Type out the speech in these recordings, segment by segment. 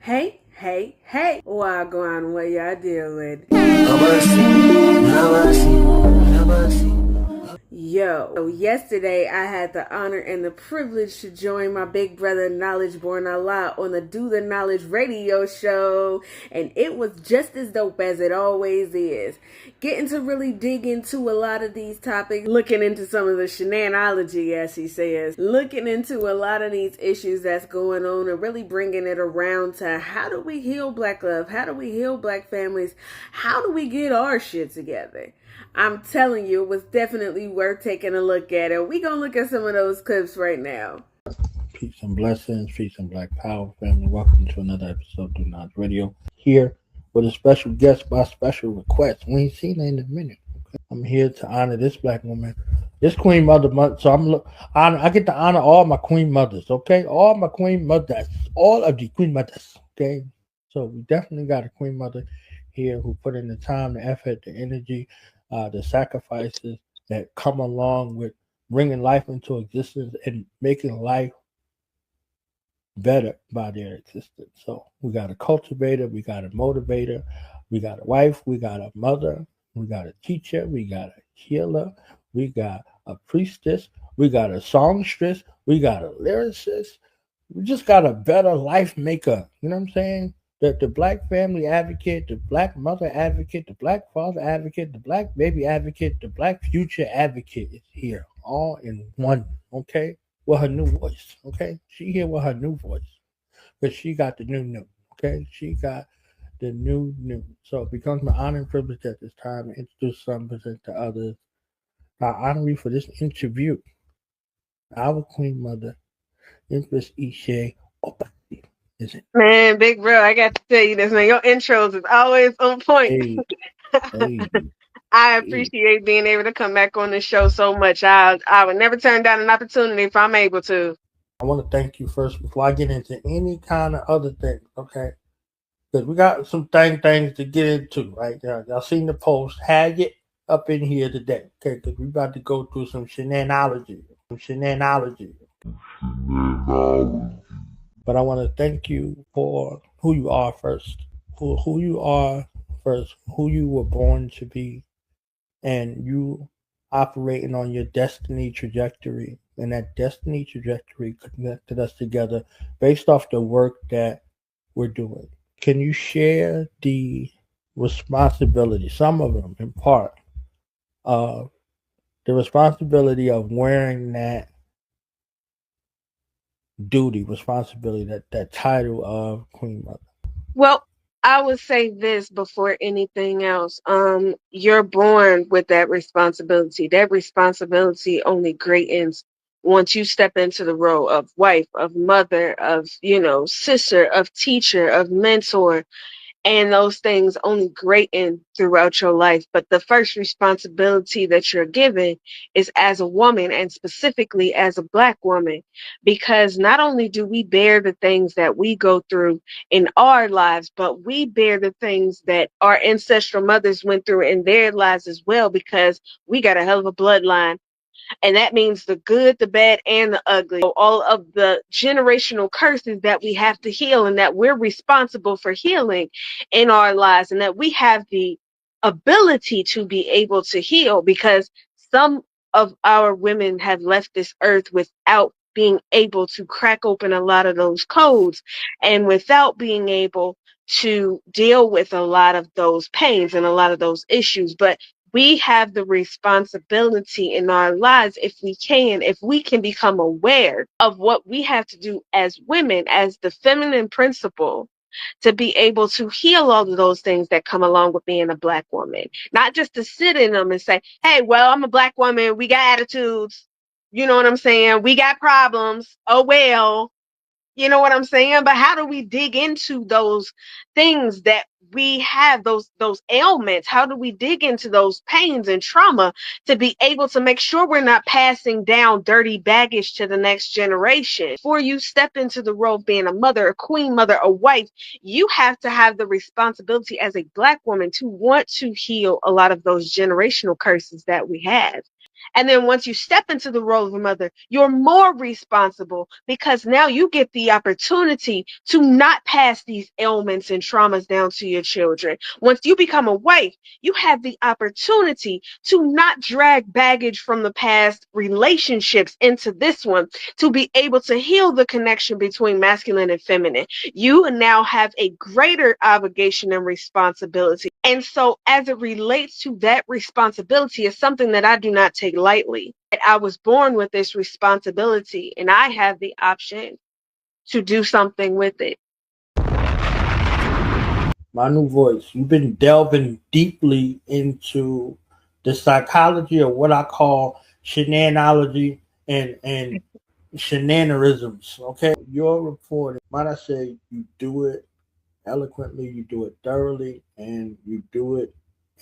Hey, Wagwan, what y'all dealing? Yo, yesterday I had the honor and the privilege to join my big brother Knowledge Born Allah on the Do the Knowledge radio show, and it was just as dope as it always is. Getting to really dig into a lot of these topics, looking into some of the shenanology, as he says, looking into a lot of these issues that's going on and really bringing it around to how do we heal black love? How do we heal black families? How do we get our shit together? I'm telling you, it was definitely worth taking a look at it. We gonna look at some of those clips right now. Peace and blessings, peace and black power, family. Welcome to another episode of Do Not Radio. Here with a special guest by special request. We ain't seen her in a minute. Okay? I'm here to honor this black woman, this Queen Mother month. So I get to honor all my Queen Mothers. Okay, all my Queen Mothers, all of the Queen Mothers. Okay, so we definitely got a Queen Mother here who put in the time, the effort, the energy, the sacrifices that come along with bringing life into existence and making life better by their existence. So we got a cultivator, we got a motivator, we got a wife, we got a mother, we got a teacher, we got a healer, we got a priestess, we got a songstress, we got a lyricist. We just got a better life maker. You know what I'm saying? The black family advocate, the black mother advocate, the black father advocate, the black baby advocate, the black future advocate is here, all in one. Okay, with her new voice. Okay, she here with her new voice, but she got the new. Okay, she got the new. So it becomes my honor and privilege at this time to introduce some, present to others. I honor you for this interview. Our Queen Mother, Empress Eshe. Is it? Man, big bro, I got to tell you this, man. Your intros is always on point. Hey. I appreciate being able to come back on the show so much. I would never turn down an opportunity if I'm able to. I want to thank you first before I get into any kind of other thing, okay? Because we got some things to get into, right? Y'all seen the post. Had it up in here today, okay? Because we about to go through some shenanology. But I want to thank you for who you are first. Who you are first. Who you were born to be. And you operating on your destiny trajectory. And that destiny trajectory connected us together based off the work that we're doing. Can you share the responsibility, some of them in part, of the responsibility of wearing that responsibility, that title of Queen Mother? Well, I would say this before anything else. You're born with that responsibility. That responsibility only greatens once you step into the role of wife, of mother, of, sister, of teacher, of mentor. And those things only greaten throughout your life. But the first responsibility that you're given is as a woman, and specifically as a black woman, because not only do we bear the things that we go through in our lives, but we bear the things that our ancestral mothers went through in their lives as well, because we got a hell of a bloodline. And that means the good, the bad, and the ugly. So all of the generational curses that we have to heal, and that we're responsible for healing in our lives, and that we have the ability to be able to heal, because some of our women have left this earth without being able to crack open a lot of those codes, and without being able to deal with a lot of those pains and a lot of those issues. But we have the responsibility in our lives, if we can become aware of what we have to do as women, as the feminine principle, to be able to heal all of those things that come along with being a black woman. Not just to sit in them and say, hey, well, I'm a black woman. We got attitudes. You know what I'm saying? We got problems. Oh, well. You know what I'm saying? But how do we dig into those things that we have, those ailments? How do we dig into those pains and trauma to be able to make sure we're not passing down dirty baggage to the next generation? Before you step into the role of being a mother, a queen mother, a wife, you have to have the responsibility as a black woman to want to heal a lot of those generational curses that we have. And then once you step into the role of a mother, you're more responsible because now you get the opportunity to not pass these ailments and traumas down to your children. Once you become a wife, you have the opportunity to not drag baggage from the past relationships into this one, to be able to heal the connection between masculine and feminine. You now have a greater obligation and responsibility. And so, as it relates to that responsibility, is something that I do not take lightly. I was born with this responsibility, and I have the option to do something with it. My new voice. You've been delving deeply into the psychology of what I call shenanology and shenanarisms. Okay, your reporting. Might I say you do it eloquently, you do it thoroughly, and you do it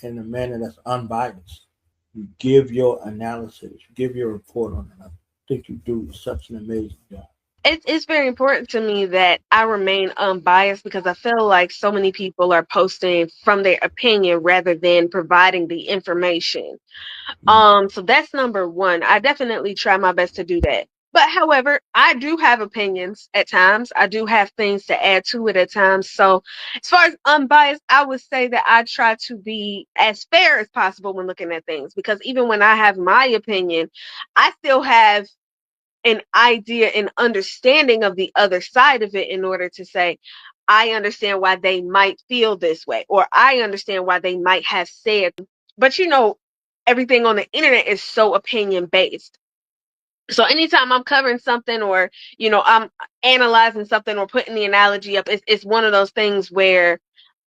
in a manner that's unbiased. You give your analysis, you give your report on it. I think you do such an amazing job. It's very important to me that I remain unbiased because I feel like so many people are posting from their opinion rather than providing the information. So that's number one. I definitely try my best to do that. But however, I do have opinions at times. I do have things to add to it at times. So as far as unbiased, I would say that I try to be as fair as possible when looking at things because even when I have my opinion, I still have an idea and understanding of the other side of it in order to say, I understand why they might feel this way, or I understand why they might have said. But everything on the internet is so opinion based. So anytime I'm covering something or, I'm analyzing something or putting the analogy up, it's one of those things where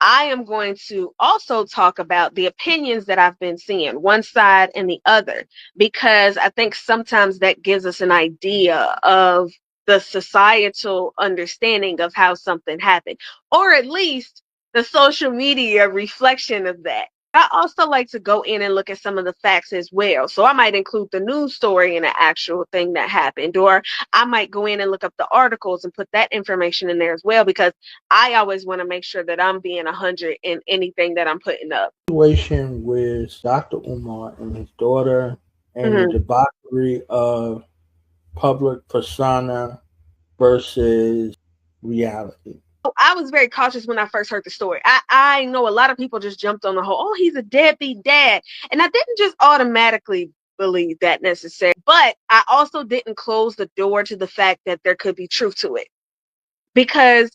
I am going to also talk about the opinions that I've been seeing, one side and the other, because I think sometimes that gives us an idea of the societal understanding of how something happened, or at least the social media reflection of that. I also like to go in and look at some of the facts as well. So I might include the news story in the actual thing that happened, or I might go in and look up the articles and put that information in there as well, because I always want to make sure that I'm being 100 in anything that I'm putting up. Situation with Dr. Umar and his daughter and the Mhm. debauchery of public persona versus reality. I was very cautious when I first heard the story. I know a lot of people just jumped on the whole, oh, he's a deadbeat dad. And I didn't just automatically believe that necessarily, but I also didn't close the door to the fact that there could be truth to it. Because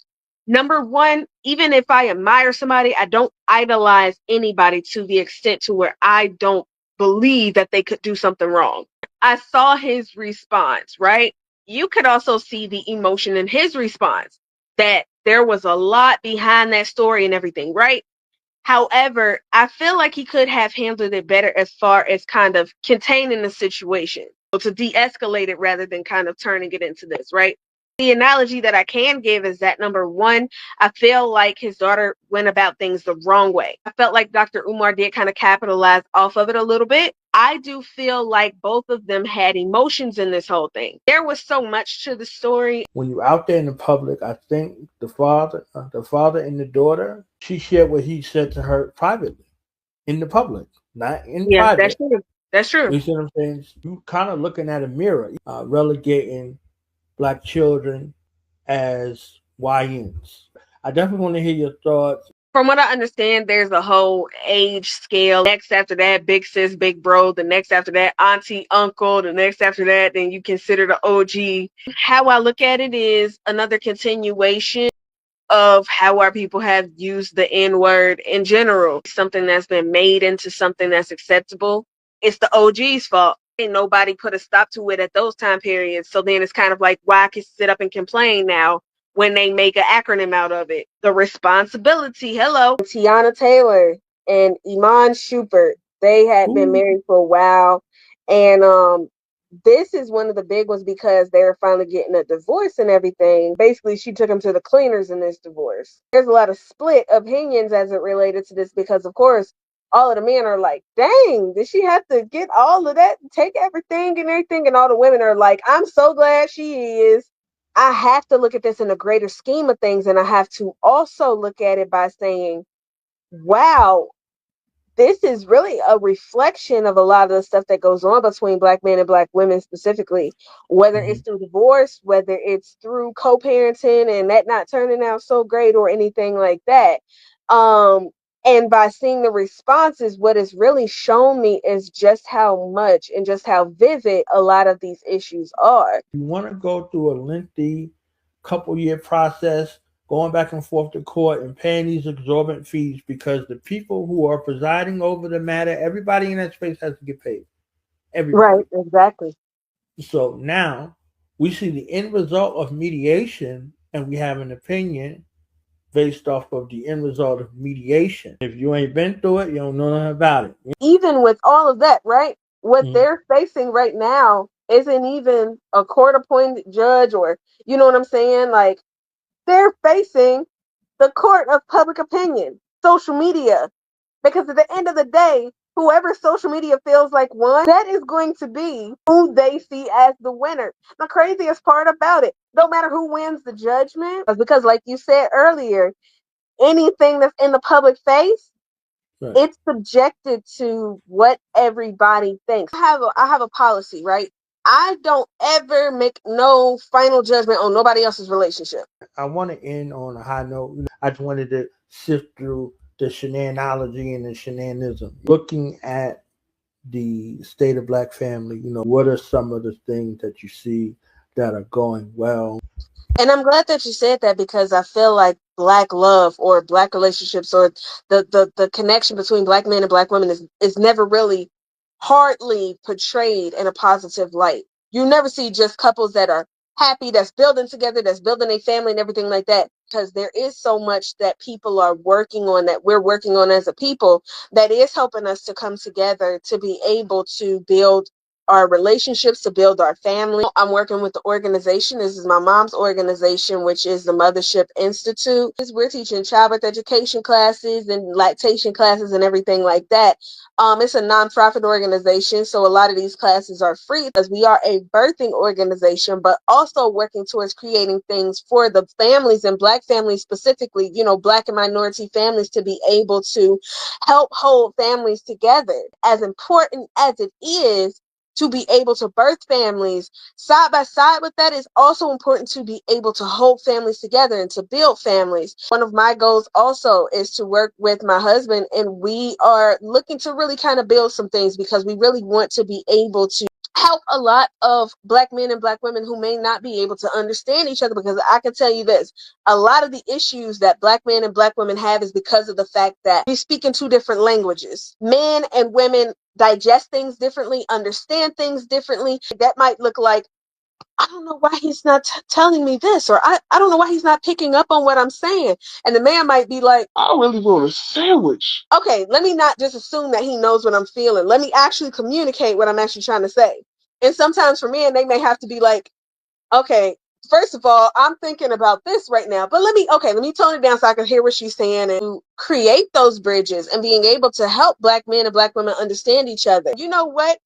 number one, even if I admire somebody, I don't idolize anybody to the extent to where I don't believe that they could do something wrong. I saw his response, right? You could also see the emotion in his response, that there was a lot behind that story and everything, right? However, I feel like he could have handled it better as far as kind of containing the situation, so to de-escalate it rather than kind of turning it into this, right? The analogy that I can give is that number one, I feel like his daughter went about things the wrong way. I felt like Dr. Umar did kind of capitalize off of it a little bit. I do feel like both of them had emotions in this whole thing. There was so much to the story. When you're out there in the public, I think the father and the daughter, she shared what he said to her privately in the public, not in Yeah, that's private. true. That's true. You see what I'm saying? You kind of looking at a mirror, relegating black children as YNs. I definitely want to hear your thoughts. From what I understand, there's a whole age scale. Next after that, big sis, big bro. The next after that, auntie, uncle. The next after that, then you consider the OG. How I look at it is another continuation of how our people have used the N word in general. Something that's been made into something that's acceptable. It's the OG's fault. And nobody put a stop to it at those time periods. So then it's kind of like, why I can sit up and complain now when they make an acronym out of it? The responsibility. Hello. Tiana Taylor and Iman Schubert. They had been Ooh, married for a while. And this is one of the big ones because they were finally getting a divorce and everything. Basically, she took him to the cleaners in this divorce. There's a lot of split opinions as it related to this because, of course, all of the men are like, dang, did she have to get all of that, take everything and everything? And all the women are like, I'm so glad she is. I have to look at this in a greater scheme of things. And I have to also look at it by saying, wow, this is really a reflection of a lot of the stuff that goes on between black men and black women specifically, whether it's through divorce, whether it's through co-parenting and that not turning out so great or anything like that. And by seeing the responses, what it's really shown me is just how much and just how vivid a lot of these issues are. You want to go through a lengthy couple-year process, going back and forth to court and paying these exorbitant fees because the people who are presiding over the matter, everybody in that space has to get paid. Right, Everybody. exactly. So now we see the end result of mediation and we have an opinion based off of the end result of mediation. If you ain't been through it, you don't know nothing about it. Even with all of that, right? What Mm-hmm. they're facing right now isn't even a court appointed judge, or you know what I'm saying? Like, they're facing the court of public opinion, social media. Because at the end of the day, whoever social media feels like won, that is going to be who they see as the winner. The craziest part about it, no matter who wins the judgment, is because, like you said earlier, anything that's in the public face, Right. it's subjected to what everybody thinks. I have a policy, right? I don't ever make no final judgment on nobody else's relationship. I want to end on a high note. I just wanted to sift through the shenanology and the shenanism. Looking at the state of black family, what are some of the things that you see that are going well? And I'm glad that you said that, because I feel like black love or black relationships, or the connection between black men and black women is never really hardly portrayed in a positive light. You never see just couples that are happy, that's building together, that's building a family and everything like that, because there is so much that people are working on, that we're working on as a people, that is helping us to come together to be able to build our relationships, to build our family. I'm working with the organization. This is my mom's organization, which is the Mothership Institute. We're teaching childbirth education classes and lactation classes and everything like that. It's a nonprofit organization, so a lot of these classes are free, because we are a birthing organization, but also working towards creating things for the families, and black families specifically, black and minority families, to be able to help hold families together. As important as it is to be able to birth families, side by side with that is also important to be able to hold families together and to build families. One of my goals also is to work with my husband, and we are looking to really kind of build some things, because we really want to be able to help a lot of black men and black women who may not be able to understand each other. Because I can tell you this, a lot of the issues that black men and black women have is because of the fact that we speak in two different languages. Men and women digest things differently, understand things differently. That might look like, I don't know why he's not telling me this, or I don't know why he's not picking up on what I'm saying. And the man might be like, I really want a sandwich. Okay, let me not just assume that he knows what I'm feeling. Let me actually communicate what I'm actually trying to say. And sometimes for men, they may have to be like, okay, first of all, I'm thinking about this right now, but let me tone it down so I can hear what she's saying, and create those bridges and being able to help black men and black women understand each other. You know what?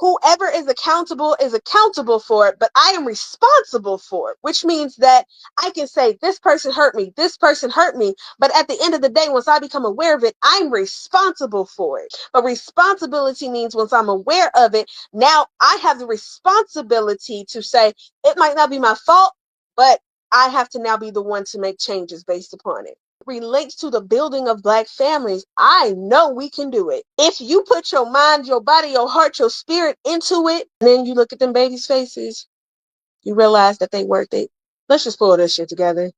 Whoever is accountable for it, but I am responsible for it, which means that I can say, this person hurt me, this person hurt me. But at the end of the day, once I become aware of it, I'm responsible for it. But responsibility means once I'm aware of it, now I have the responsibility to say, it might not be my fault, but I have to now be the one to make changes based upon it. Relates to the building of black families, I know we can do it. If you put your mind, your body, your heart, your spirit into it, and then you look at them babies' faces, you realize that they worth it. Let's just pull this shit together.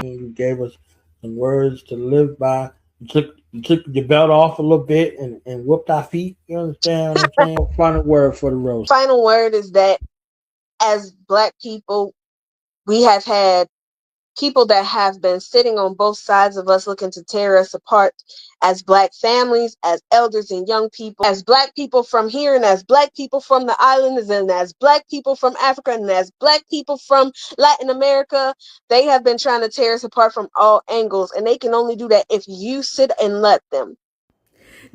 You gave us some words to live by. You took your belt off a little bit and whooped our feet. You understand what I'm saying? Final word for the roast. Final word is that as black people, we have had people that have been sitting on both sides of us looking to tear us apart, as black families, as elders and young people, as black people from here, and as black people from the islands, and as black people from Africa, and as black people from Latin America. They have been trying to tear us apart from all angles, and they can only do that if you sit and let them.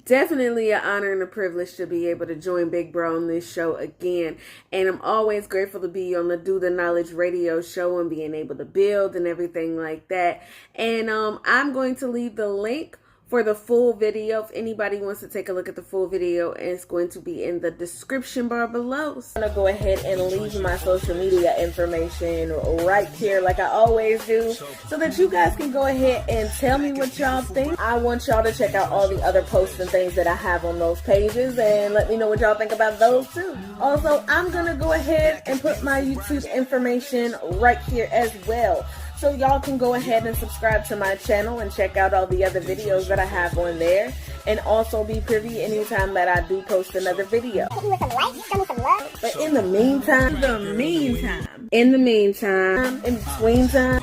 Definitely an honor and a privilege to be able to join Big Bro on this show again. And I'm always grateful to be on the Do the Knowledge radio show and being able to build and everything like that. And I'm going to leave the link for the full video. If anybody wants to take a look at the full video, it's going to be in the description bar below. So I'm going to go ahead and leave my social media information right here like I always do, so that you guys can go ahead and tell me what y'all think. I want y'all to check out all the other posts and things that I have on those pages and let me know what y'all think about those too. Also, I'm going to go ahead and put my YouTube information right here as well, so y'all can go ahead and subscribe to my channel and check out all the other videos that I have on there, and also be privy anytime that I do post another video. Hit me with some likes, show me some love. But in the meantime, in between time,